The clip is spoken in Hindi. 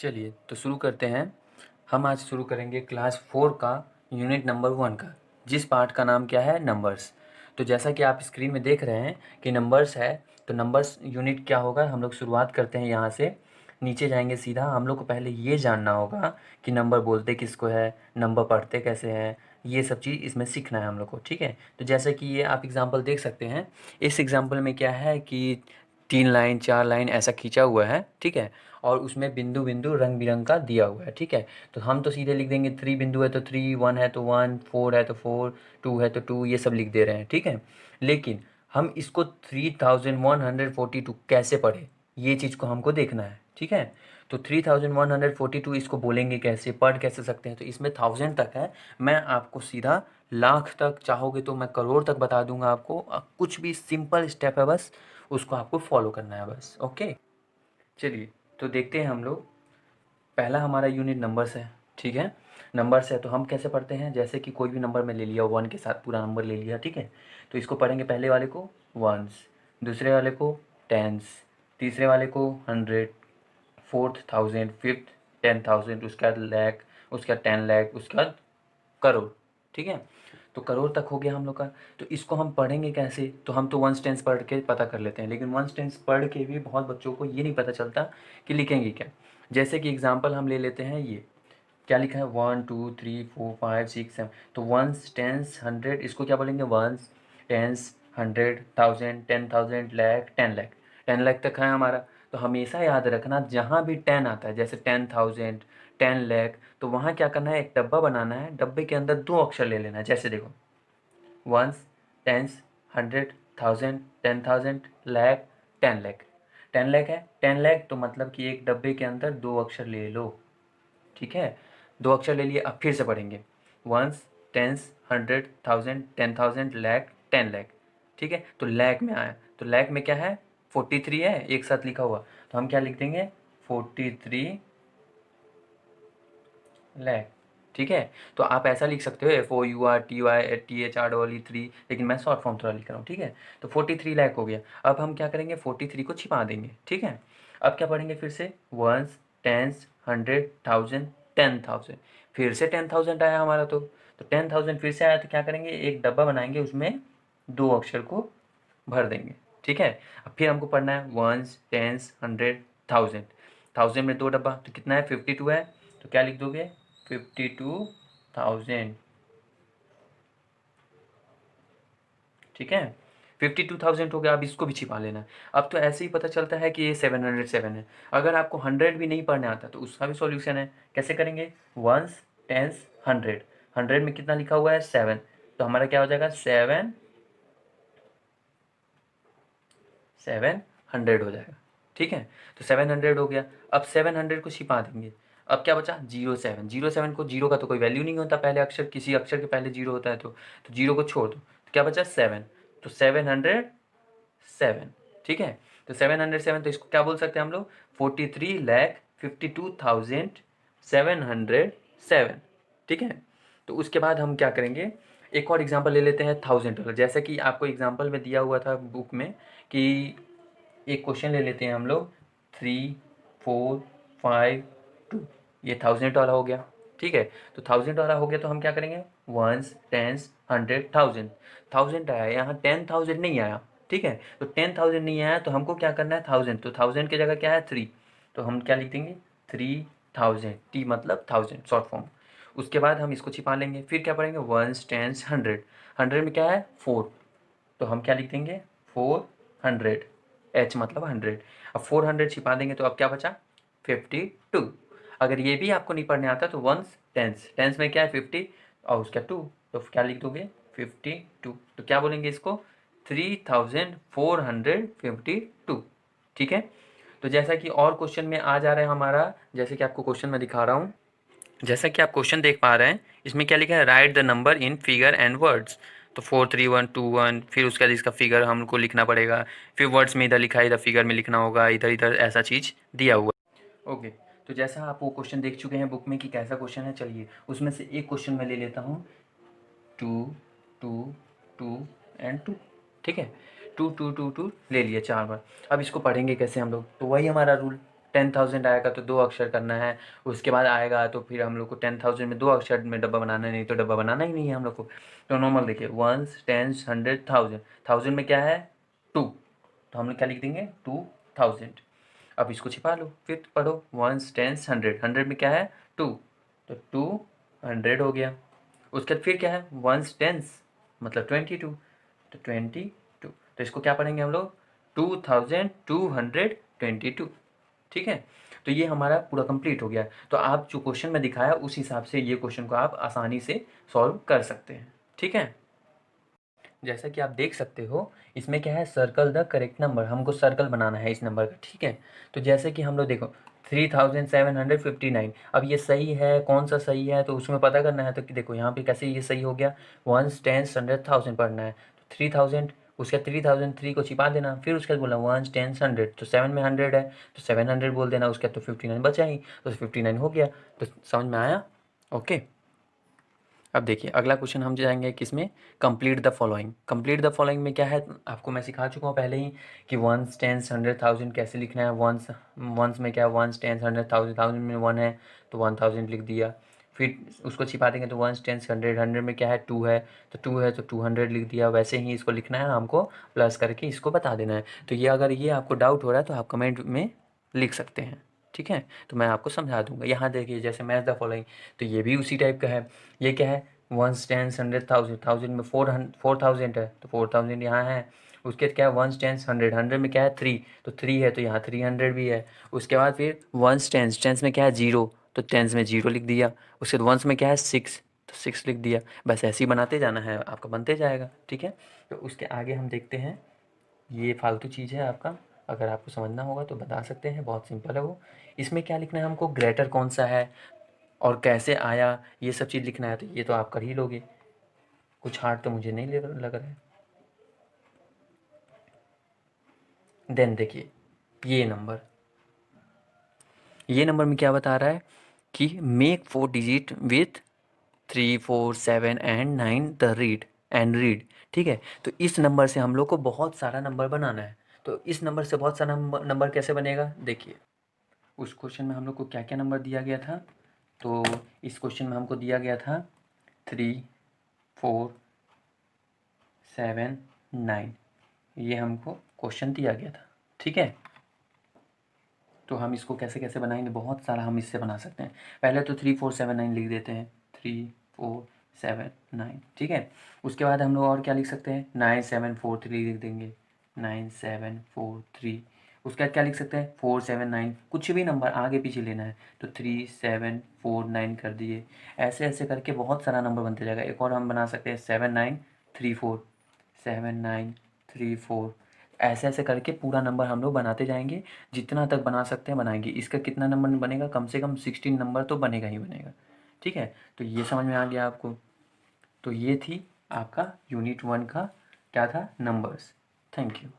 चलिए तो शुरू करते हैं। हम आज शुरू करेंगे क्लास 4 का यूनिट नंबर 1 का, जिस पार्ट का नाम क्या है, नंबर्स। तो जैसा कि आप स्क्रीन में देख रहे हैं कि नंबर्स है, तो नंबर्स यूनिट क्या होगा, हम लोग शुरुआत करते हैं यहाँ से, नीचे जाएंगे सीधा। हम लोग को पहले ये जानना होगा कि नंबर बोलते किसको है, नंबर पढ़ते कैसे हैं, ये सब चीज़ इसमें सीखना है हम लोग को। ठीक है, तो जैसे कि ये आप एग्जांपल देख सकते हैं। इस एग्जांपल में क्या है कि 3 लाइन 4 लाइन ऐसा खींचा हुआ है। ठीक है, और उसमें बिंदु बिंदु रंग बिरंग का दिया हुआ है। ठीक है, तो हम तो सीधे लिख देंगे 3 बिंदु है तो 3, 1 है तो 1, 4 है तो 4, 2 है तो 2, ये सब लिख दे रहे हैं। ठीक है, लेकिन हम इसको 3142 कैसे पढ़े, ये चीज़ को हमको देखना है। ठीक है, तो 3142 इसको बोलेंगे कैसे, पढ़ कैसे सकते हैं। तो इसमें 1000 तक है, मैं आपको सीधा लाख तक, चाहोगे तो मैं करोड़ तक बता दूंगा आपको। कुछ भी सिंपल स्टेप है, बस उसको आपको फॉलो करना है बस। ओके, चलिए तो देखते हैं हम लोग। पहला हमारा यूनिट नंबर्स है। ठीक है, नंबर्स है तो हम कैसे पढ़ते हैं, जैसे कि कोई भी नंबर मैं ले लिया, 1 के साथ पूरा नंबर ले लिया। ठीक है, तो इसको पढ़ेंगे, पहले वाले को वंस, दूसरे वाले को टेंस, तीसरे वाले को 100, फोर्थ 1000, फिफ्थ 10,000, उसके बाद लैख, उसके बाद 10 लाख, उसके बाद करोड़। ठीक है, तो करोड़ तक हो गया हम लोग का। तो इसको हम पढ़ेंगे कैसे, तो हम तो वंस टेंस पढ़ के पता कर लेते हैं, लेकिन वंस टेंस पढ़ के भी बहुत बच्चों को ये नहीं पता चलता कि लिखेंगे क्या। जैसे कि एग्जांपल हम ले लेते हैं, ये क्या लिखा है, 1 2 3 4 5 6 7। तो वंस टेंस 100, इसको क्या बोलेंगे, वंस टेंस 100, 1000, 10,000, लैख, 10 लाख। 10 लाख तक है हमारा। तो हमेशा याद रखना, जहाँ भी 10 आता है, जैसे 10,000, 10 लाख, तो वहाँ क्या करना है, एक डब्बा बनाना है, डब्बे के अंदर 2 अक्षर ले लेना है। जैसे देखो, वंस, टेंस, 100, 1000, 10,000, लैख, 10 लाख। 10 लाख है, 10 लाख, तो मतलब कि एक डब्बे के अंदर 2 अक्षर ले लो। ठीक है, 2 अक्षर ले लिए। अब फिर से पढ़ेंगे, वंस, टेंस, 100, 1000, 10,000, लैख, 10 लाख। ठीक है, तो लैख में आया, तो लैख में क्या है, 43 है एक साथ लिखा हुआ, तो हम क्या लिख देंगे, 43 लाख। ठीक है, तो आप ऐसा लिख सकते हो, FOURTYTHR3, लेकिन मैं शॉर्ट फॉर्म थोड़ा लिख रहा हूँ। ठीक है, तो 43 लाख हो गया। अब हम क्या करेंगे, 43 को छिपा देंगे। ठीक है, अब क्या पढ़ेंगे फिर से, वंस, टेंस, 100, 1000, 10,000, फिर से 10,000 आया हमारा। तो 10,000 फिर से आया, तो क्या करेंगे, एक डब्बा बनाएंगे, उसमें 2 अक्षर को भर देंगे। ठीक है, अब फिर हमको पढ़ना है, वंस, टेंस, 100, 1000, 1000 में 2 डब्बा, तो कितना है, 52 है। तो क्या लिख दोगे, 52,000। ठीक है, 52,000 हो गया। अब इसको भी छिपा लेना। अब तो ऐसे ही पता चलता है कि ये 707 है। अगर आपको 100 भी नहीं पढ़ने आता तो उसका भी सॉल्यूशन है। कैसे करेंगे, वंस, टेंस, 100, 100 में कितना लिखा हुआ है, 7, तो हमारा क्या हो जाएगा, 700 हो जाएगा। ठीक है, तो 700 हो गया। अब 700 को छिपा देंगे। अब क्या बचा, 07। 07 को, जीरो का तो कोई वैल्यू नहीं होता, पहले अक्षर, किसी अक्षर के पहले जीरो होता है, तो जीरो को छोड़ दो, तो क्या बचा, 7। तो 707। ठीक है, तो 707, तो इसको क्या बोल सकते हैं हम लोग, 43,52,707। ठीक है, तो उसके बाद हम क्या करेंगे, एक और एग्जांपल ले लेते हैं, $1000। जैसे कि आपको एग्जांपल में दिया हुआ था बुक में कि एक क्वेश्चन ले लेते हैं हम लोग, 3, 4, 5, 2, ये 1000 वाला हो गया। ठीक है, तो 1000 वाला हो गया, तो हम क्या करेंगे, वंस, टेंस, 100, 1000, 1000 आया, यहाँ 10,000 नहीं आया। ठीक है, तो 10,000 नहीं आया, तो हमको क्या करना है, 1000, तो 1000 की जगह क्या है, 3, तो हम क्या लिख देंगे, 3000, टी मतलब 1000 शॉर्ट फॉर्म। उसके बाद हम इसको छिपा लेंगे। फिर क्या पढ़ेंगे, वंस, टेंस, 100, 100 में क्या है, 4, तो हम क्या लिख देंगे, 400, एच मतलब 100। अब 400 छिपा देंगे, तो अब क्या बचा, 52। अगर ये भी आपको नहीं पढ़ने आता तो वंस, टेंस, टेंस में क्या है, 50 और उसका 2, तो क्या लिख दोगे, 52। तो क्या बोलेंगे इसको, 3452। ठीक है, तो जैसा कि और क्वेश्चन में आ जा रहा है हमारा, जैसे कि आपको क्वेश्चन में दिखा रहा हूँ, जैसा कि आप क्वेश्चन देख पा रहे हैं, इसमें क्या लिखा है, right the number in figure and words. तो 43121, फिर उसके बाद इसका फिगर हमको लिखना पड़ेगा, फिर वर्ड्स में इधर लिखा है, इधर फिगर में लिखना होगा, इधर इधर ऐसा चीज़ दिया हुआ है। ओके, तो जैसा आप वो क्वेश्चन देख चुके हैं बुक में कि कैसा क्वेश्चन है, चलिए उसमें से एक क्वेश्चन मैं ले लेता हूँ, 2 2 2 एंड 2। ठीक है, 2 2 2 2 ले लिए 4 बार। अब इसको पढ़ेंगे कैसे हम लोग, तो वही हमारा रूल, 10,000 आएगा तो 2 अक्षर करना है, उसके बाद आएगा तो फिर हम लोग को 10,000 में 2 अक्षर में डब्बा बनाना है, नहीं तो डब्बा बनाना ही नहीं है हम लोग को। तो नॉर्मल देखिए 1s 10s 100 1000, 1000 में क्या है 2, तो हम लोग क्या लिख देंगे 2000। अब इसको छिपा लो, फिर पढ़ो 1s 10s 100, 100 में क्या है 2, तो 200 हो गया। उसके बाद फिर क्या है 1s 10s मतलब 22, तो 22, तो इसको क्या पढ़ेंगे हम लोग 2222। ठीक है, तो ये हमारा पूरा कंप्लीट हो गया। तो आप जो क्वेश्चन में दिखाया उस हिसाब से ये क्वेश्चन को आप आसानी से सॉल्व कर सकते हैं। ठीक है, जैसा कि आप देख सकते हो इसमें क्या है सर्कल द करेक्ट नंबर, हमको सर्कल बनाना है इस नंबर का। ठीक है, तो जैसे कि हम लोग देखो 3759, अब ये सही है, कौन सा सही है तो उसमें पता करना है। तो कि देखो यहाँ पे कैसे ये सही हो गया, 1s 10s 100 1000 पढ़ना है, तो 3000, उसके 3003 को छिपा देना, फिर उसके बाद बोला 1s 10s 100, तो 7 में 100 है तो 700 बोल देना, उसके बाद तो 59 बचा ही, तो 59 हो गया। तो समझ में आया? ओके, अब देखिए अगला क्वेश्चन हम जाएंगे किसमें, complete the following. Complete the following में क्या है, आपको मैं सिखा चुका हूँ पहले ही कि 1s 10s 100 1000 कैसे लिखना है। वंस में क्या है 1s 10s 100 1000, 1000 में 1 है तो 1000 लिख दिया, फिर उसको छिपा देंगे तो 1s 10s 100, 100 में क्या है 2 है तो 2 है तो 200 लिख दिया। वैसे ही इसको लिखना है हमको, प्लस करके इसको बता देना है। तो ये अगर ये आपको डाउट हो रहा है तो आप कमेंट में लिख सकते हैं। ठीक है, तो मैं आपको समझा दूंगा। यहाँ देखिए जैसे मैच द फॉलोइंग, तो ये भी उसी टाइप का है। ये क्या है 1s 10s 100 1000, 1000 में 4000 है तो 4000 यहाँ है। उसके बाद क्या है 1s 10s 100, 100 में क्या है 3, तो 3 है तो यहाँ 300 भी है। उसके बाद फिर 1s 10s 10s में क्या है 0, तो 10s में 0 लिख दिया। उसके बाद 1s में क्या है 6, तो 6 लिख दिया। बस ऐसे ही बनाते जाना है, आपका बनते जाएगा। ठीक है, तो उसके आगे हम देखते हैं, ये फालतू चीज़ है आपका, अगर आपको समझना होगा तो बता सकते हैं, बहुत सिंपल है वो। इसमें क्या लिखना है हमको, ग्रेटर कौन सा है और कैसे आया, ये सब चीज़ लिखना है। तो ये तो आप कर ही लोगे, कुछ हार्ड तो मुझे नहीं लग रहा है। देन देखिए ये नंबर में क्या बता रहा है कि make 4 digit with 3 4 7 and 9 the read. ठीक है, तो इस नंबर से हम लोग को बहुत सारा नंबर बनाना है। तो इस नंबर से बहुत सारा नंबर कैसे बनेगा, देखिए उस क्वेश्चन में हम लोग को क्या क्या नंबर दिया गया था। तो इस क्वेश्चन में हमको दिया गया था 3 4 7 9, ये हमको क्वेश्चन दिया गया था। ठीक है, तो हम इसको कैसे कैसे बनाएंगे, बहुत सारा हम इससे बना सकते हैं। पहले तो 3 4 7 9 लिख देते हैं, 3 4 7 9। ठीक है, उसके बाद हम लोग और क्या लिख सकते हैं, 9 7 4 3 लिख देंगे, 9 7 4 3। उसके बाद क्या लिख सकते हैं 4 7 9, कुछ भी नंबर आगे पीछे लेना है तो 3 7 4 9 कर दिए। ऐसे ऐसे करके बहुत सारा नंबर बनते जाएगा। एक और हम बना सकते हैं 7 9 3 4, 7 9 3 4। ऐसे ऐसे करके पूरा नंबर हम लोग बनाते जाएंगे, जितना तक बना सकते हैं बनाएंगे। इसका कितना नंबर बनेगा, कम से कम 16 नंबर तो बनेगा ही बनेगा। ठीक है, तो ये समझ में आ गया आपको। तो ये थी आपका यूनिट 1 का क्या था, नंबर्स। Thank you.